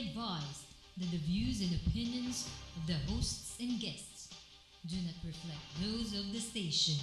advised that the views and opinions of the hosts and guests do not reflect those of the station.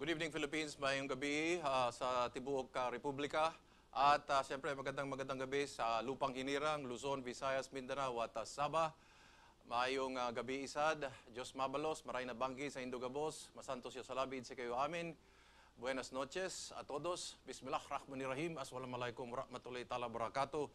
Good evening Philippines, mayong gabi sa tibuok republika at siyempre magandang gabi sa Lupang Hinirang, Luzon, Visayas, Mindanao at Sabah. Mayong gabi isad, Diyos mabalos, maray na banggi sa Indogabos, masantos yung salabid sa kayo amin. Buenas noches a todos, Bismillahirrahmanirrahim, Assalamualaikum warahmatullahi ta'ala barakatuh.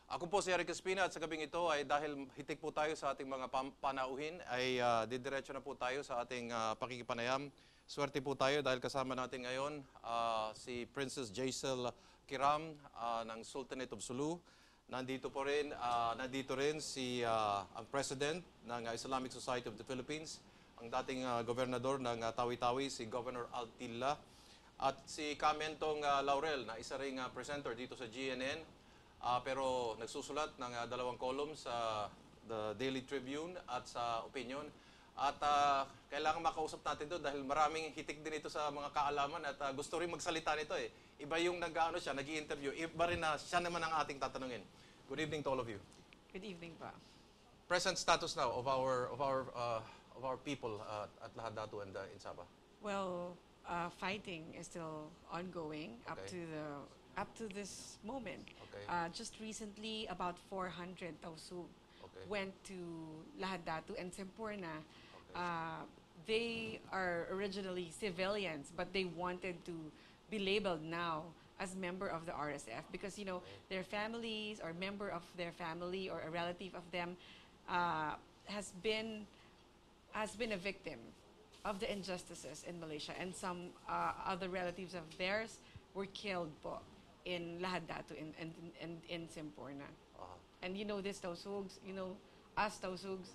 Ako po si Eric Espina at sa gabing ito ay dahil hitik po tayo sa ating mga panauhin ay didiretso na po tayo sa ating pakikipanayam. Swerte po tayo dahil kasama natin ngayon si Princess Jacel Kiram ng Sultanate of Sulu. Nandito rin si ang President ng Islamic Society of the Philippines, ang dating gobernador ng Tawi-Tawi, si Governor Tillah, at si Mentong Laurel na isa ring presenter dito sa GNN, pero nagsusulat ng dalawang column sa The Daily Tribune at sa Opinion. At kailangan makausap natin doon dahil maraming hitik din ito sa mga kaalaman at gusto rin magsalita nito eh. Iba yung nag-i-interview, iba rin na siya naman ang ating tatanungin. Good evening to all of you. Good evening pa. Present status now of our people at Lahad-Datu and in Sabah. Well, fighting is still ongoing up to this moment. Okay. Just recently, about 400 Tausug went to Lahad-Datu and Semporna. They are originally civilians, but they wanted to be labeled now as member of the RSF because, you know, their families or member of their family or a relative of them has been a victim of the injustices in Malaysia, and some other relatives of theirs were killed po in Lahad-Datu in Semporna. And you know this Tausugs, you know, us Tausugs,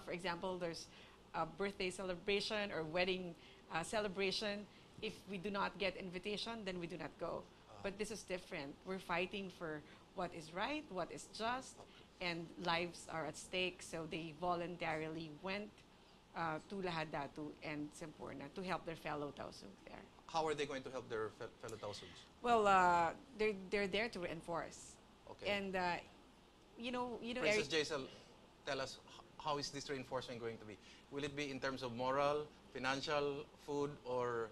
for example, there's a birthday celebration or wedding celebration. If we do not get invitation, then we do not go. But this is different. We're fighting for what is right, what is just, and lives are at stake. So they voluntarily went to Lahad-Datu and Semporna to help their fellow Tausug there. How are they going to help their fellow Tausugs? Well, they're there to reinforce. Okay. And you know, Princess Jacel, tell us, how is this reinforcement going to be? Will it be in terms of moral, financial, food, or?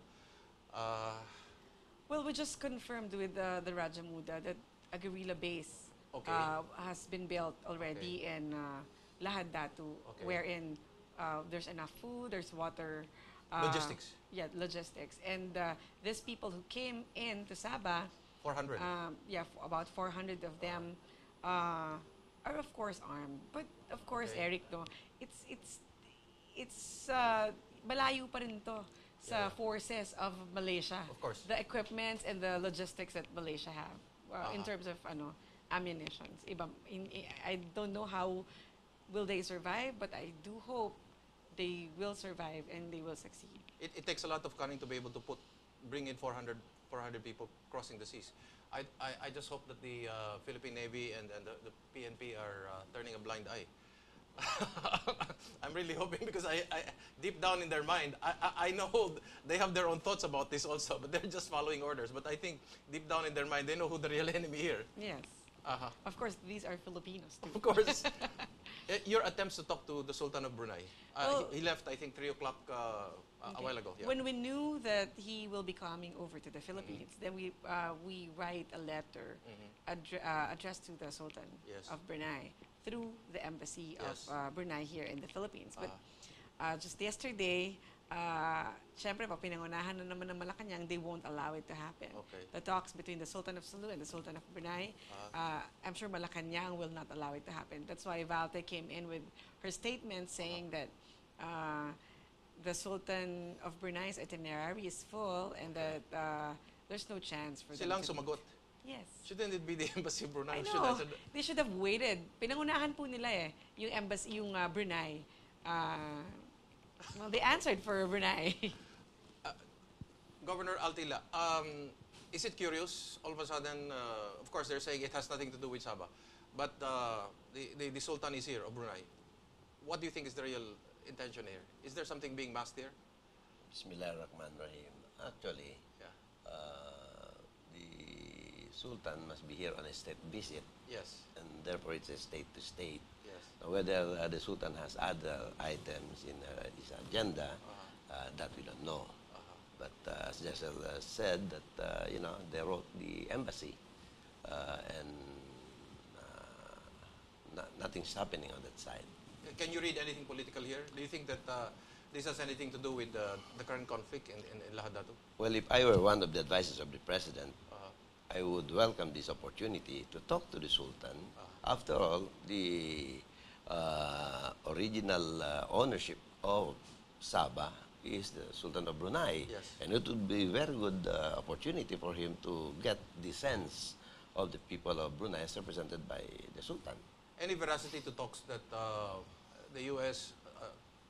Well, we just confirmed with the Raja Muda that a guerrilla base has been built already in Lahad-Datu, wherein there's enough food, there's water. Logistics. Yeah, logistics. And these people who came in to Sabah, 400. Yeah, about 400 of them are of course armed. But of course, Eric, no, it's malayo pa rin to sa forces of Malaysia. Of course. The equipments and the logistics that Malaysia have in terms of ammunitions. I don't know how will they survive, but I do hope they will survive and they will succeed. It takes a lot of cunning to be able to bring in 400 people crossing the seas. I just hope that the Philippine Navy and the PNP are turning a blind eye. I'm really hoping because I deep down in their mind, I know they have their own thoughts about this also, but they're just following orders. But I think deep down in their mind, they know who the real enemy here. Yes. Of course, these are Filipinos too. Of course. Your attempts to talk to the Sultan of Brunei. Well, he left, I think, 3 o'clock a while ago. Yeah. When we knew that he will be coming over to the Philippines, then we write a letter addressed to the Sultan Yes. of Brunei through the embassy Yes. of Brunei here in the Philippines. But just yesterday, syempre, pag pinangunahan na naman ng Malacanang, they won't allow it to happen. Okay. The talks between the Sultan of Sulu and the Sultan of Brunei, I'm sure Malacanang will not allow it to happen. That's why Valte came in with her statement saying that the Sultan of Brunei's itinerary is full and that there's no chance for them Silang to... sumagot. Yes. Shouldn't it be the embassy of Brunei? I Should know. answer They should have waited. Pinangunahan po nila yung embassy, yung Brunei. Well, they answered for Brunei. Governor Altila, is it curious, all of a sudden, of course they're saying it has nothing to do with Sabah, but the Sultan is here, of Brunei. What do you think is the real intention here? Is there something being masked here? Bismillahirrahmanirrahim. Actually, Yeah. the Sultan must be here on a state visit, Yes. and therefore it's a state to state. Yes. Now, whether the Sultan has other items in his agenda, that we don't know. But as Jacel said, that they wrote the embassy, and nothing's happening on that side. Can you read anything political here? Do you think that this has anything to do with the current conflict in Lahad Datu? Well, if I were one of the advisors of the president, I would welcome this opportunity to talk to the Sultan. After all, the original ownership of Sabah is the Sultan of Brunei. Yes. And it would be a very good opportunity for him to get the sense of the people of Brunei as represented by the Sultan. Any veracity to talks that the U.S.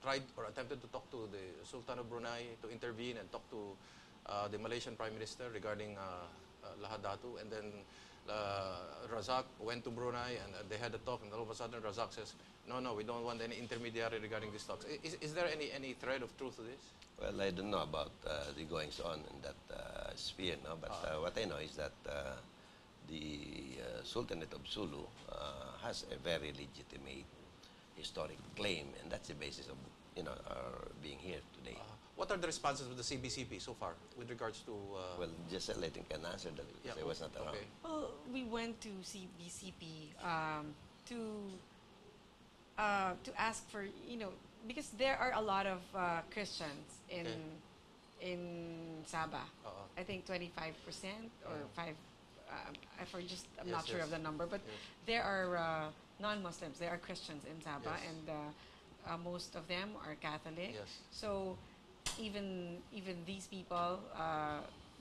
Tried or attempted to talk to the Sultan of Brunei to intervene and talk to the Malaysian Prime Minister regarding Lahad Datu, and then Razak went to Brunei and they had a talk, and all of a sudden Razak says, no, we don't want any intermediary regarding these talks. Is there any thread of truth to this? Well, I don't know about the goings on in that sphere, no? But what I know is that the Sultanate of Sulu has a very legitimate historic claim, and that's the basis of our being here today. What are the responses of the CBCP so far with regards to... Well, Jacel, I think, can answer that because I was not around. Okay. Well, we went to CBCP to ask for, because there are a lot of Christians in Sabah. I think 25% or 5. I'm not sure of the number, but there are non-Muslims. There are Christians in Sabah, and most of them are Catholic. Yes. So even these people,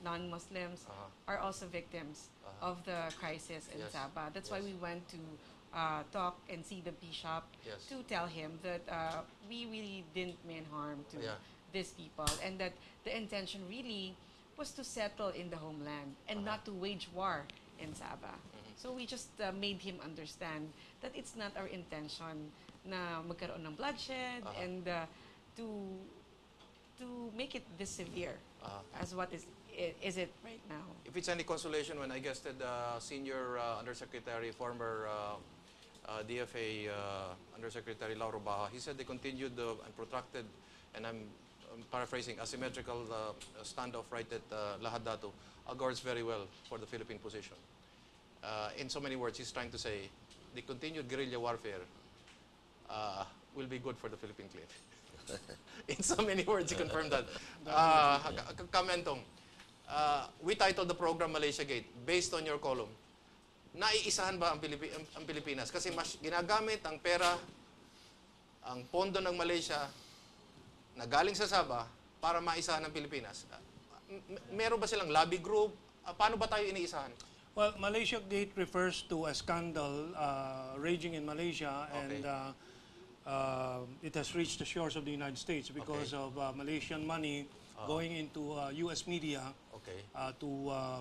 non-Muslims, are also victims of the crisis in Sabah. That's why we went to talk and see the bishop to tell him that we really didn't mean harm to these people, and that the intention really was to settle in the homeland and not to wage war in Sabah. So we just made him understand that it's not our intention na magkaroon ng bloodshed and to make it this severe as what is it right now. If it's any consolation, when I guested senior undersecretary, former DFA Undersecretary Lauro Baha, he said they continued and protracted, and I'm paraphrasing, asymmetrical standoff right at Lahad Datu augurs very well for the Philippine position. In so many words, he's trying to say the continued guerrilla warfare will be good for the Philippine claim. In so many words, he confirmed that. Kamentong, we titled the program Malaysia Gate based on your column. Naiisahan ba ang Pilipinas? Kasi mas ginagamit ang pera, ang pondo ng Malaysia na galing sa Sabah para maisahan ng Pilipinas. Meron ba silang lobby group? Paano ba tayo iniisahan? Well, Malaysia Gate refers to a scandal raging in Malaysia, and it has reached the shores of the United States because of Malaysian money going into U.S. media to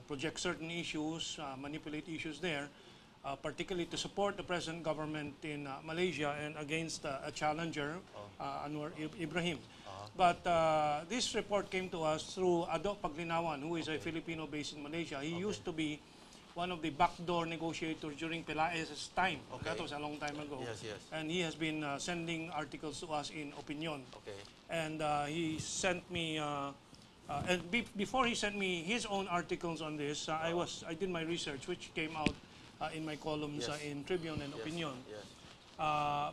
project certain issues, manipulate issues there, particularly to support the present government in Malaysia and against a challenger, Anwar Ibrahim. But this report came to us through Ado Paglinawan, who is a Filipino based in Malaysia. He used to be one of the backdoor negotiators during Pelaez's time. Okay. That was a long time ago. Yes, yes. And he has been sending articles to us in Opinion. Okay. And he sent me, before he sent me his own articles on this, I did my research, which came out in my columns Yes. in Tribune and Opinion. Yes.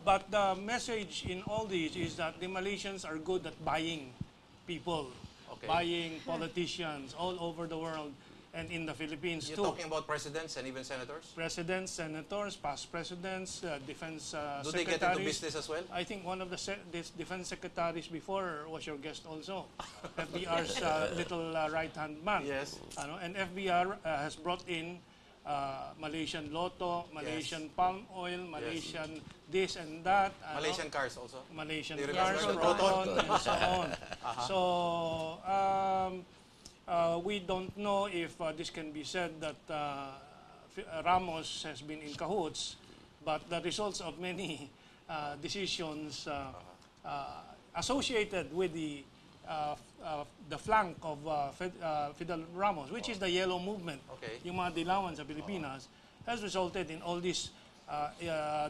But the message in all these is that the Malaysians are good at buying people, Okay. buying politicians all over the world and in the Philippines You're too. talking about presidents and even senators? Presidents, senators, past presidents, defense Do they get into secretaries. business as well? I think one of the defense secretaries before was your guest also. FBR's little right-hand man. Yes. And FBR has brought in Malaysian Lotto, Malaysian palm oil, Malaysian this and that. Malaysian cars also? Malaysian Do you cars, remember Proton, and so on. So we don't know if this can be said that Ramos has been in cahoots, but the results of many decisions associated with the flank of Fidel Ramos, which is the Yellow Movement, Okay. yung mga dilawan sa Pilipinas, has resulted in all these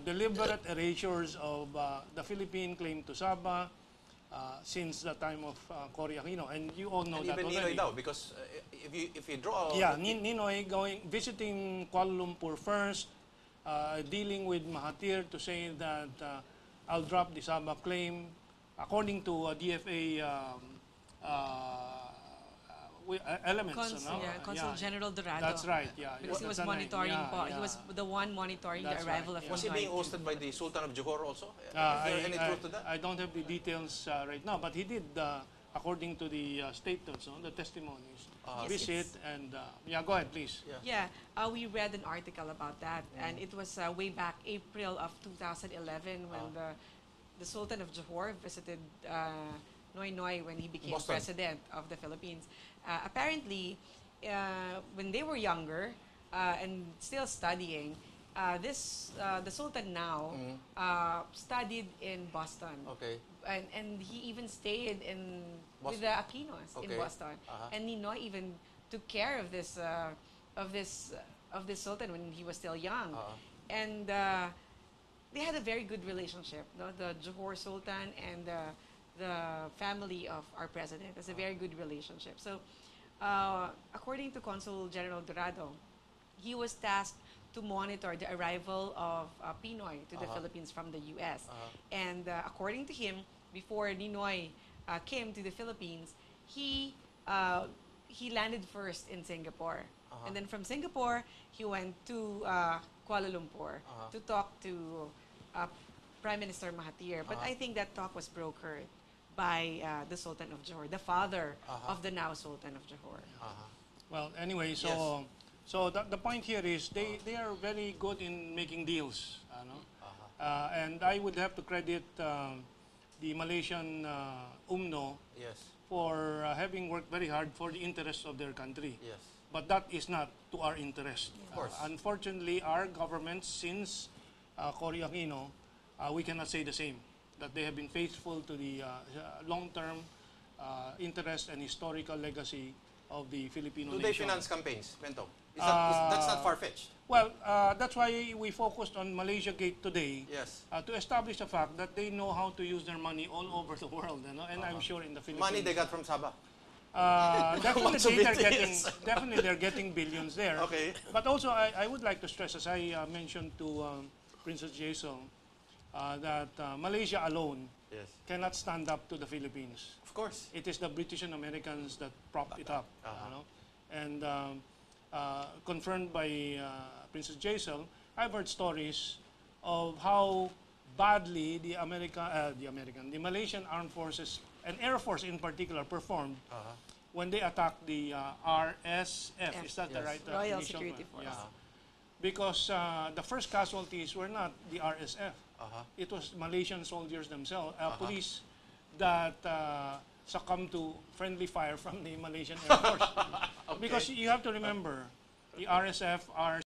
deliberate erasures of the Philippine claim to Sabah since the time of Cory Aquino. And you all know And that even already. Ninoy daw, because if you draw... Yeah, Ninoy visiting Kuala Lumpur first, dealing with Mahathir to say that I'll drop the Sabah claim. According to DFA elements. Consul General Dorado. That's right, yeah. Because he was That's the name. monitoring Yeah, He was the one monitoring That's the arrival right, of Was he Ninoy. being hosted by the Sultan of Johor also? Is there any truth to that? I don't have the details right now, but he did, according to the statements, the testimonies, visit and, yeah, go ahead, please. Yeah. Yeah, we read an article about that, and it was way back April of 2011 when the Sultan of Johor visited Noy Noy when he became Boston. president of the Philippines. Apparently, when they were younger and still studying, the Sultan now studied in Boston. Okay. And he even stayed with Boston. the Aquinos in Okay. Boston. And Ninoy even took care of this Sultan when he was still young. And they had a very good relationship. The Johor Sultan and the family of our president has a very good relationship. So, according to Consul General Dorado, he was tasked to monitor the arrival of Pinoy to the Philippines from the U.S. And according to him, before Ninoy came to the Philippines, he landed first in Singapore. And then from Singapore, he went to Kuala Lumpur to talk to Prime Minister Mahathir. But I think that talk was brokered by the Sultan of Johor, the father of the now Sultan of Johor. Well, anyway, so the point here is they are very good in making deals, and I would have to credit the Malaysian UMNO Yes. for having worked very hard for the interests of their country. Yes. But that is not to our interest. Of course. Unfortunately, our government, since Cory Aquino, we cannot say the same, that they have been faithful to the long-term interest and historical legacy of the Filipino Do they nation. finance campaigns, Mentong? That's not far-fetched. Well, that's why we focused on Malaysia Gate today. Yes. To establish the fact that they know how to use their money all over the world, and I'm sure in the Philippines. Money they got from Sabah. Definitely they're getting billions there. Okay. But also, I would like to stress, as I mentioned to Princess Jacel, that Malaysia alone cannot stand up to the Philippines. Of course. It is the British and Americans that propped it up. And confirmed by Princess Jacel, I've heard stories of how badly the Malaysian Armed Forces and Air Force in particular performed when they attacked the RSF. Is that the right Royal initial Security one? Force. Yeah. Because the first casualties were not the RSF. It was Malaysian soldiers themselves, police that succumbed to friendly fire from the Malaysian Air Force. Because you have to remember, the RSF are